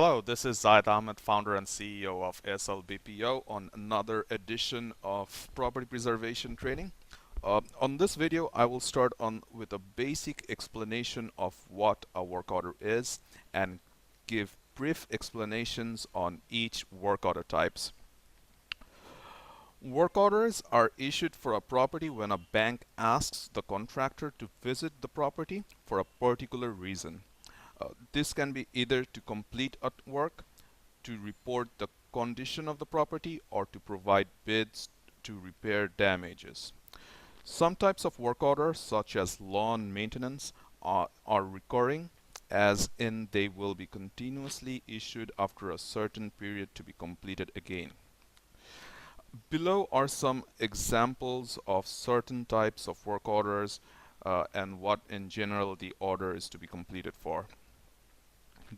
Hello, this is Zaid Ahmed, founder and CEO of ASL BPO on another edition of property preservation training. On this video, I will start on with a basic explanation of what a work order is and give brief explanations on each work order types. Work orders are issued for a property when a bank asks the contractor to visit the property for a particular reason. This can be either to complete a work, to report the condition of the property, or to provide bids to repair damages. Some types of work orders, such as lawn maintenance, are recurring, as in they will be continuously issued after a certain period to be completed again. Below are some examples of certain types of work orders and what in general the order is to be completed for.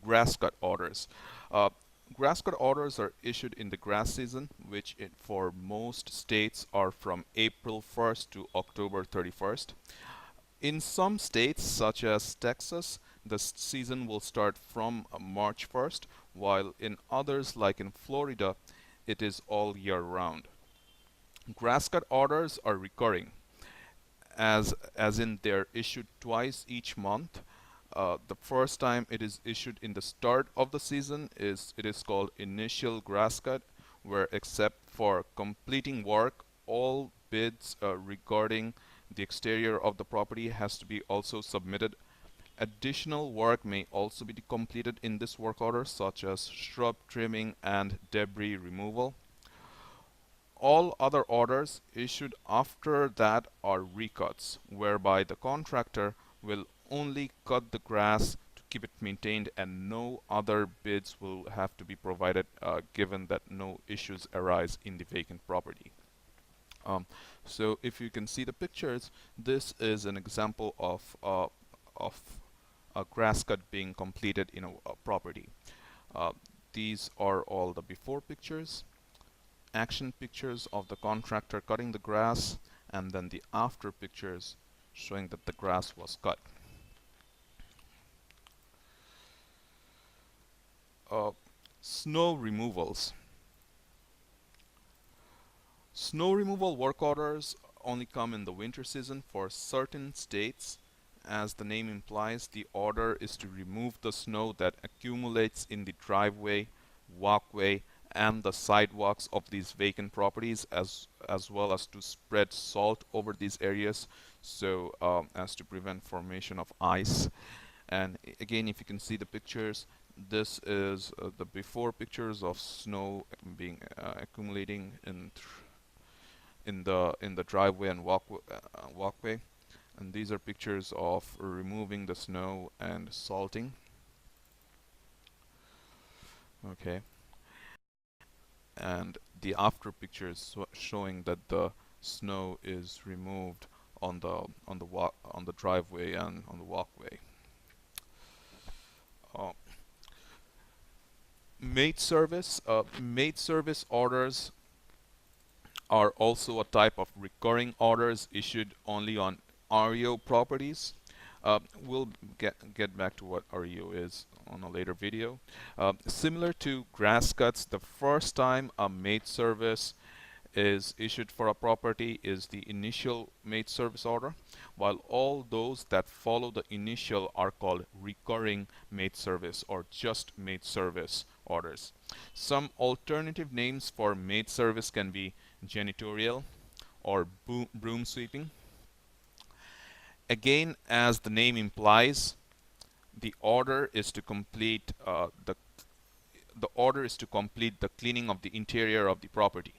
Grass cut orders. Uh, Grass cut orders are issued in the grass season, which for most states are from April 1st to October 31st. In some states, such as Texas, the season will start from March 1st, while in others, like in Florida, it is all year round. Grass cut orders are recurring, as in they're issued twice each month. The first time it is issued in the start of the season it is called initial grass cut, where except for completing work, all bids regarding the exterior of the property has to be also submitted. Additional work may also be completed in this work order, such as shrub trimming and debris removal. All other orders issued after that are recuts, whereby the contractor will only cut the grass to keep it maintained, and no other bids will have to be provided given that no issues arise in the vacant property. So if you can see the pictures, this is an example of a grass cut being completed in a property. Uh, these are all the before pictures, action pictures of the contractor cutting the grass, and then the after pictures showing that the grass was cut. Uh, Snow removals. Snow removal work orders only come in the winter season for certain states. As the name implies, the order is to remove the snow that accumulates in the driveway, walkway, and the sidewalks of these vacant properties, as well as to spread salt over these areas, so as to prevent formation of ice. And again, if you can see the pictures, this is the before pictures of snow being accumulating in the driveway and walkway, and these are pictures of removing the snow and salting. Okay, and the after pictures showing that the snow is removed on the driveway and on the walkway. Uh, Maid service. Maid service orders are also a type of recurring orders issued only on REO properties. We'll get back to what REO is on a later video. Similar to grass cuts, the first time a maid service is issued for a property is the initial maid service order, while all those that follow the initial are called recurring maid service or just maid service orders. Some alternative names for maid service can be janitorial or broom sweeping. Again, as the name implies, the order is to complete the cleaning of the interior of the property.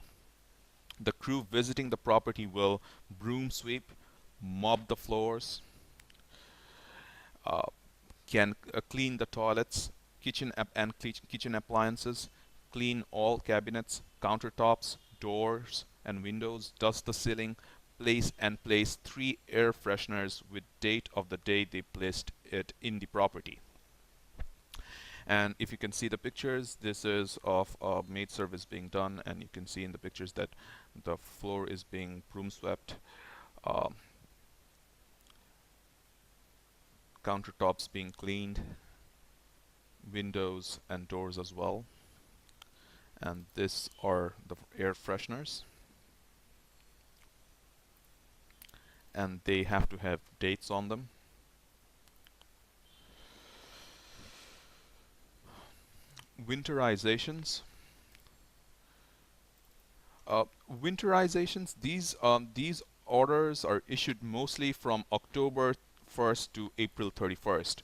The crew visiting the property will broom sweep, mop the floors, uh, can clean the toilets, kitchen appliances, clean all cabinets, countertops, doors and windows, dust the ceiling, place 3 air fresheners with date of the day they placed it in the property. And if you can see the pictures, this is of a maid service being done, and you can see in the pictures that the floor is being broom swept, countertops being cleaned, windows and doors as well. And these are the air fresheners, and they have to have dates on them. Winterizations. Winterizations. These orders are issued mostly from October 1st to April 31st.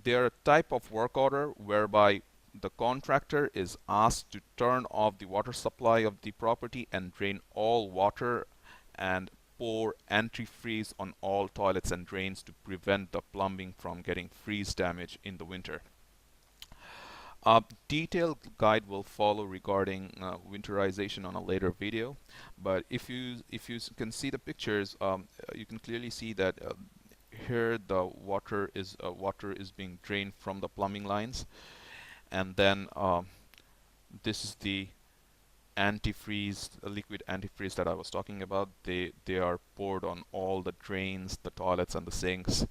They are a type of work order whereby the contractor is asked to turn off the water supply of the property and drain all water and pour antifreeze on all toilets and drains to prevent the plumbing from getting freeze damage in the winter. A detailed guide will follow regarding winterization on a later video, but if you can see the pictures, you can clearly see that here the water is being drained from the plumbing lines, and then this is the antifreeze, liquid antifreeze that I was talking about. They are poured on all the drains, the toilets, and the sinks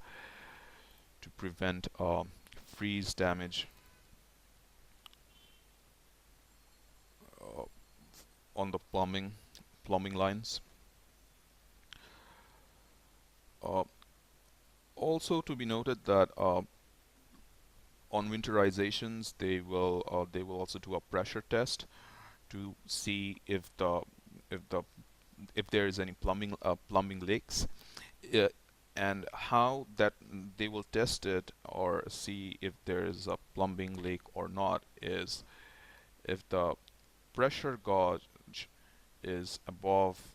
to prevent freeze damage uh, on the plumbing lines. Uh, Also to be noted that on winterizations they will also do a pressure test to see if the if there is any plumbing leaks, uh, and how that they will test it or see if there is a plumbing leak or not is if the pressure gauge is above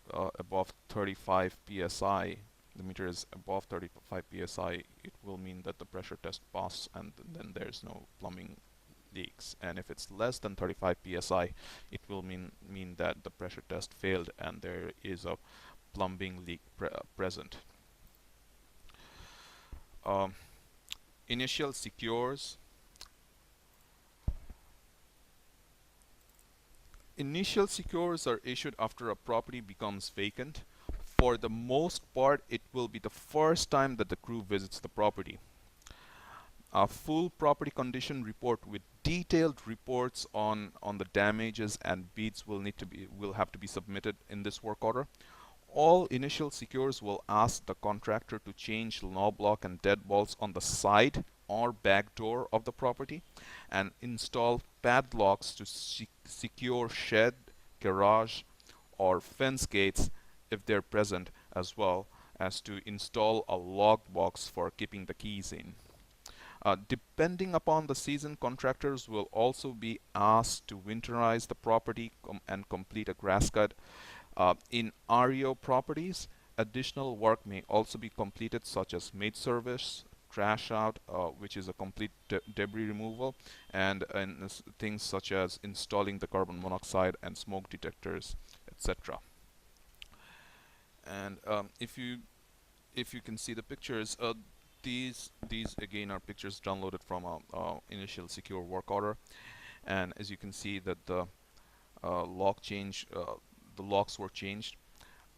35 psi. The meter is above 35 psi, it will mean that the pressure test passed, and then there's no plumbing leaks. And if it's less than 35 psi, it will mean that the pressure test failed and there is a plumbing leak present. Um, Initial secures. Initial secures are issued after a property becomes vacant. For the most part, it will be the first time that the crew visits the property. A full property condition report with detailed reports on the damages and bids will have to be submitted in this work order. All initial secures will ask the contractor to change knob lock and deadbolts on the side or back door of the property and install padlocks to secure shed, garage, or fence gates if they're present, as well as to install a lock box for keeping the keys in. Depending upon the season, contractors will also be asked to winterize the property and complete a grass cut. In REO properties, additional work may also be completed, such as maid service, trash out, which is a complete debris removal, and things such as installing the carbon monoxide and smoke detectors, etc. And if you can see the pictures, these again are pictures downloaded from a initial secure work order, and as you can see that the the locks were changed.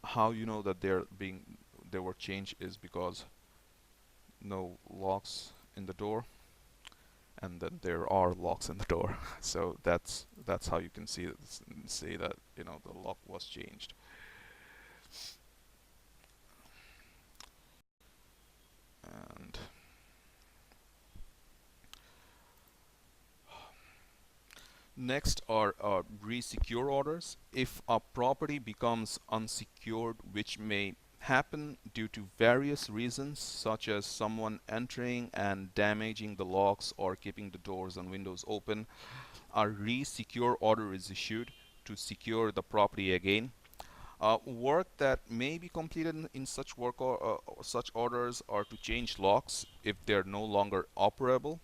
How you know that they were changed is because no locks in the door, and then there are locks in the door. So that's how you can see that the lock was changed. And next are resecure orders. If a property becomes unsecured, which may happen due to various reasons, such as someone entering and damaging the locks or keeping the doors and windows open, a resecure order is issued to secure the property again. Work that may be completed in such such orders are to change locks if they are no longer operable,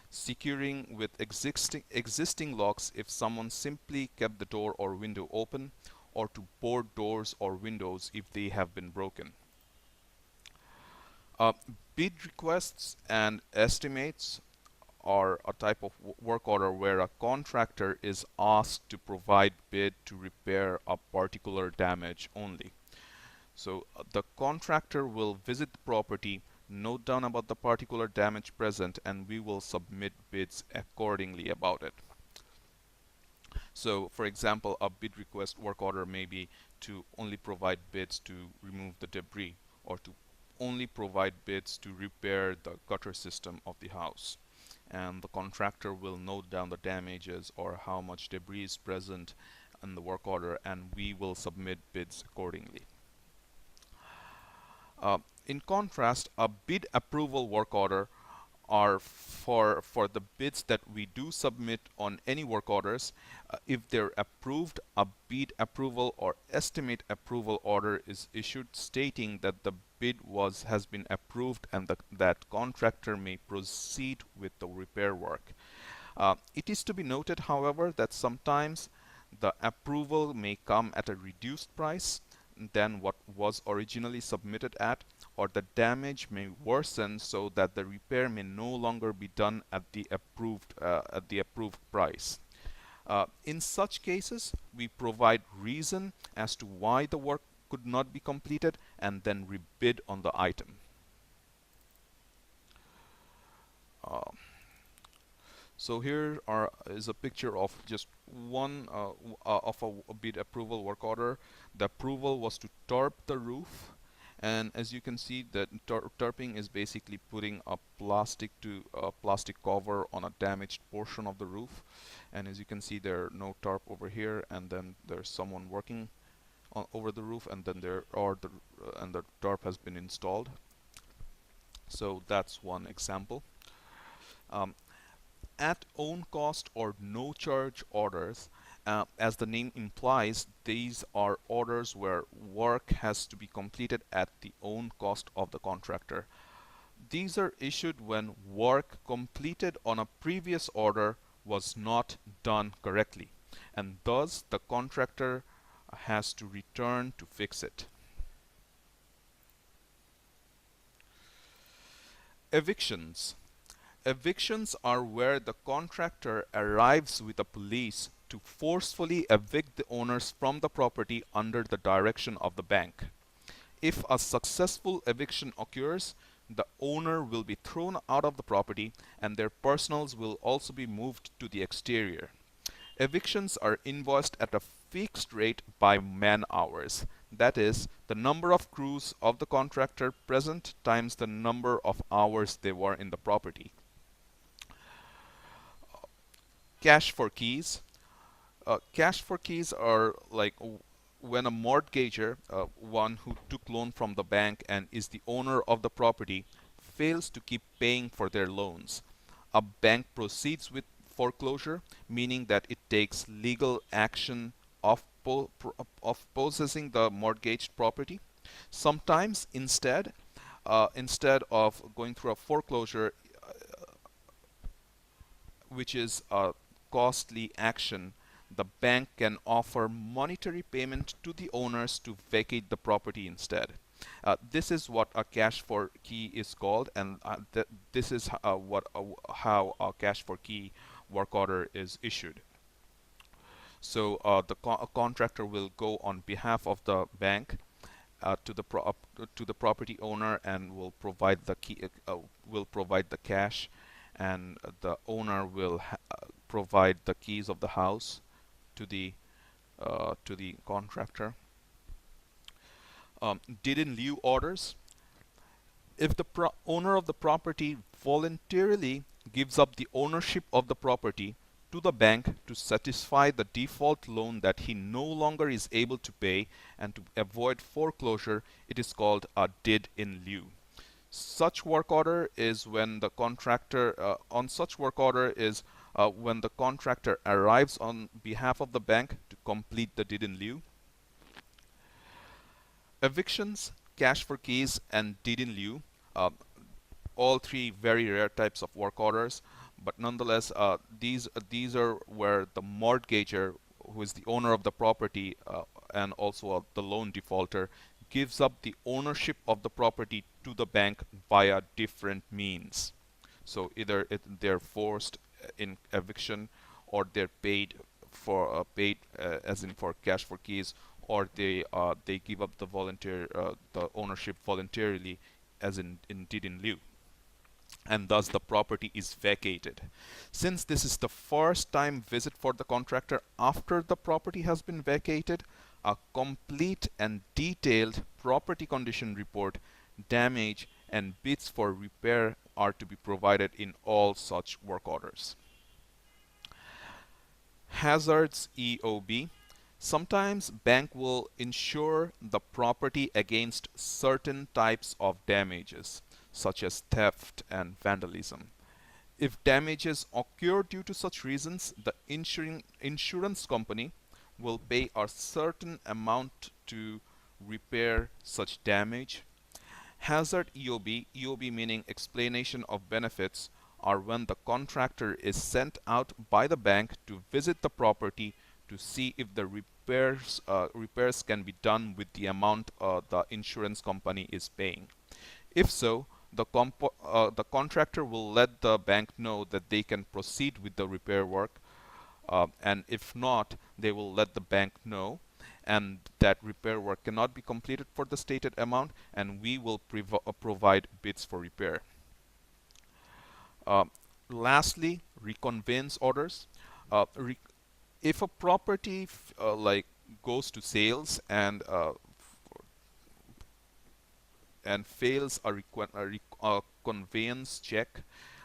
securing with existing locks if someone simply kept the door or window open, or to board doors or windows if they have been broken. Uh, Bid requests and estimates are a type of work order where a contractor is asked to provide bid to repair a particular damage only. So the contractor will visit the property note down about the particular damage present, and we will submit bids accordingly about it. So, for example, a bid request work order may be to only provide bids to remove the debris, or to only provide bids to repair the gutter system of the house. And the contractor will note down the damages or how much debris is present in the work order, and we will submit bids accordingly. In contrast, a bid approval work order are for the bids that we do submit on any work orders. If they're approved, a bid approval or estimate approval order is issued stating that the bid has been approved, and that contractor may proceed with the repair work. It is to be noted, however, that sometimes the approval may come at a reduced price than what was originally submitted at, or the damage may worsen so that the repair may no longer be done at the approved price. In such cases, we provide reason as to why the work could not be completed, and then rebid on the item. Uh, So here is a picture of just one of a bid approval work order. The approval was to tarp the roof, and as you can see, that tarping is basically putting a plastic cover on a damaged portion of the roof. And as you can see, there are no tarp over here, and then there's someone working over the roof, and then the tarp has been installed. So that's one example. Um, at own cost or no charge orders, as the name implies, these are orders where work has to be completed at the own cost of the contractor. These are issued when work completed on a previous order was not done correctly, and thus the contractor has to return to fix it. Evictions. Evictions are where the contractor arrives with the police to forcefully evict the owners from the property under the direction of the bank. If a successful eviction occurs, the owner will be thrown out of the property, and their personals will also be moved to the exterior. Evictions are invoiced at a fixed rate by man hours. That is, the number of crews of the contractor present times the number of hours they were in the property. Cash for keys. Cash for keys are like when a mortgager, one who took loan from the bank and is the owner of the property, fails to keep paying for their loans. A bank proceeds with foreclosure, meaning that it takes legal action of possessing the mortgaged property. Sometimes instead of going through a foreclosure, which is a costly action, the bank can offer monetary payment to the owners to vacate the property instead. This is what a cash for key is called, and this is how a cash for key work order is issued. So a contractor will go on behalf of the bank to the property owner, and will provide the key, will provide the cash, and the owner will provide the keys of the house to the contractor. Deed in lieu orders. If the owner of the property voluntarily gives up the ownership of the property to the bank to satisfy the default loan that he no longer is able to pay and to avoid foreclosure, it is called a deed in lieu. Such work order is when the contractor on such work order is when the contractor arrives on behalf of the bank to complete the deed in lieu. Evictions, cash for keys, and deed in lieu, all three very rare types of work orders, but nonetheless, these are where the mortgager, who is the owner of the property and also the loan defaulter, gives up the ownership of the property to the bank via different means. So either they're forced in eviction, or they're paid as in for cash for keys, or they give up the ownership voluntarily as in deed in lieu, and thus the property is vacated. Since this is the first time visit for the contractor after the property has been vacated, a complete and detailed property condition report, damage, and bids for repair are to be provided in all such work orders. Hazards EOB. Sometimes bank will insure the property against certain types of damages, such as theft and vandalism. If damages occur due to such reasons, the insurance company will pay a certain amount to repair such damage. Hazard EOB meaning explanation of benefits, are when the contractor is sent out by the bank to visit the property to see if the repairs can be done with the amount the insurance company is paying. If so, the contractor will let the bank know that they can proceed with the repair work, and if not, they will let the bank know, and that repair work cannot be completed for the stated amount, and we will provide bids for repair. Uh, Lastly, reconveyance orders. If a property like goes to sales and fails a conveyance check.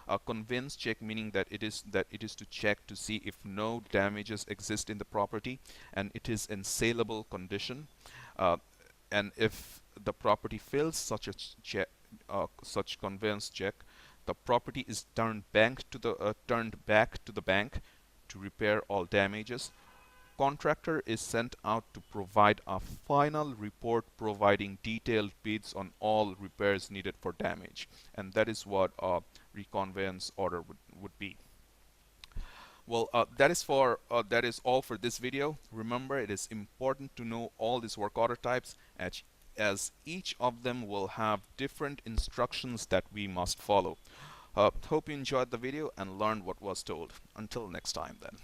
A conveyance check meaning that it is to check to see if no damages exist in the property and it is in saleable condition. Uh, and if the property fails such conveyance check, the property is turned back to the bank to repair all damages. Contractor is sent out to provide a final report providing detailed bids on all repairs needed for damage, and that is what a reconveyance order would be. Well, that is all for this video. Remember, it is important to know all these work order types, as each of them will have different instructions that we must follow. Hope you enjoyed the video and learned what was told. Until next time then.